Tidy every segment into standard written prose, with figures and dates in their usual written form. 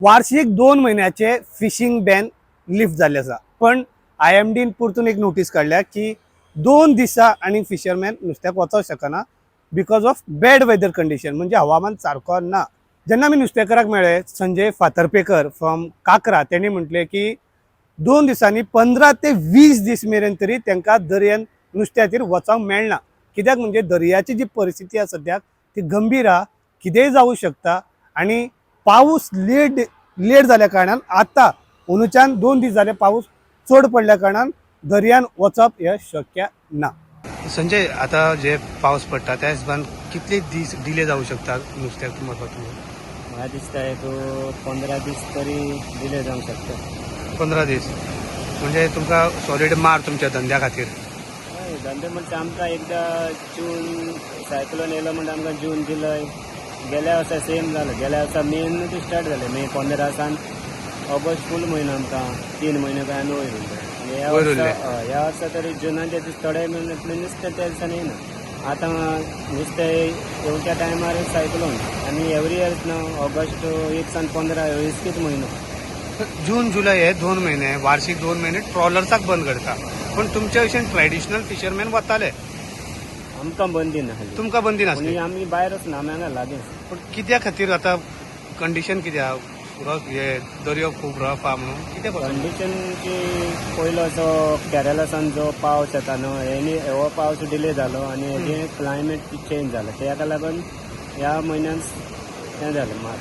वार्षिक 2 महिन्याचे fishing ban lift झाले आसा, पण IMD परतून एक नोटीस काढल्या की 2 दिसा आणि फिशरमॅन नुस्त्याक वचोंक शकना because of bad weather condition, म्हणजे हवामान सारको ना. जेन्ना आमी नुस्तेकाराक मेळ्ळे संजय फातर्पेकर फ्रॉम काकरा, त्यांनी म्हटले की 2 दिसांनी 15 ते 20 दीस मेरेन तरी तांकां दर्यान नुस्त्याचेर वचोंक मेळना. कित्याक म्हणजे दर्याची जी परिस्थिती आसा सद्याक ती गंभीर आहा, कितेंय जावं शकता. आणि पाऊस लेट जाल्या कारणान आता अंदूच्यान 2 दीस जाले पाऊस चड पडल्या कारणान दर्यान वचप हे शक्य ना. संजय, आता जे पाऊस पडटा त्या हिशोबान कितले दीस डिले जावं शकता नुस्त्याक वचपाक? मला दिसता एक 15 दीस तरी डिले जावंक शकता. 15 दीस म्हणजे तुमकां सॉलिड मार तुमच्या धंद्या खातीर. हय, धंदे म्हणजे आमकां एकदा जून सायक्लोन येयलो म्हणजे आमकां जून जुलय गेल्या वर्सा सेम जालो. गेल्या वर्सा मेनूच स्टार्ट जालें, मे 15 सावन ऑगस्ट फूल म्हयनो आमकां 3 म्हयने काय आमी वयर उरले. ह्या वर्सा तरी जुनाचे दीस थोडे म्हयने नुस्तें त्या दिसांनी येना. आतां नुस्तें येवच्या टायमार सायक्लोन आनी एवरी इयर न्हू ऑगस्ट 1 सावन 15 रिस्कीच म्हयनो. जून जुलय हे 2 महिने, वार्षिक 2 महिने ट्रॉलर्साक बंद करता, पण तुमच्या भशेन ट्रॅडिशनल फिशरमॅन वताले. आमकां बंदी ना, तुमकां बंदी नासली. आमी भायरच ना, आमी हांगा लागींच. पण कित्या खातीर आता कंडिशन कित्या हे दर्यो खूब रफ आहा म्हणून कितें कंडिशनची पयलो असो केरला सावन जो पावस येता न्हू, हो पावस डिले जालो आनी हेजे क्लायमेट चेंज जालो, तेका लागून ह्या म्हयन्यान हें जालें मात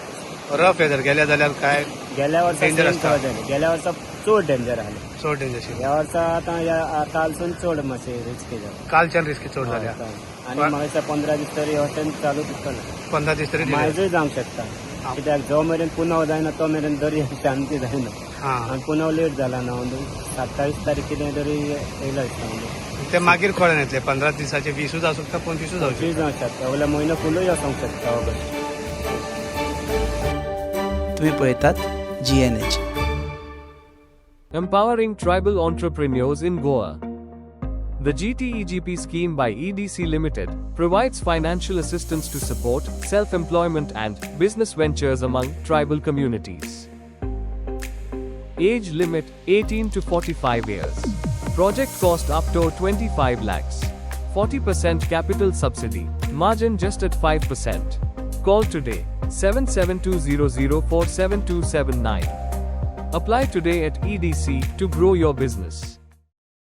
रफ वेदर गेल्या जाल्यार काय गेल्या वर्सा डेंजर आसता. गेल्या वर्सा चड डेंजर आसलें. चड डेंजर. ह्या वर्सा आतां कालसून चड मातशें रिस्की जालें. कालच्यान रिस्की चड जाल्या. आनी म्हाका दिसता 15 दीस तरी हो टायम चालूच उरतलो. 15 दीस तरी मायजूय जावंक शकता, कित्याक जो मेरेन पुनव जायना तो मेरेन दर्या शांती जायना. आनी पुनव लेट जाला ना, 27 तारीख कितें तरी येयला दिसता. ते मागीर कळून येतले 15 दिसाचे 20 जावं शकता, 25 जावं शकता. जावंक शकता, वयल्या म्हयनो फुलूय वचोंक शकता ऑगस्ट. तुम्ही पळयतात GNH. Empowering tribal entrepreneurs in Goa. The GTEGP scheme by EDC Limited provides financial assistance to support self-employment and business ventures among tribal communities. Age limit 18 to 45 years. Project cost up to 25 lakhs. 40% capital subsidy. Margin just at 5%. Call today 7720047279. Apply today at EDC to grow your business.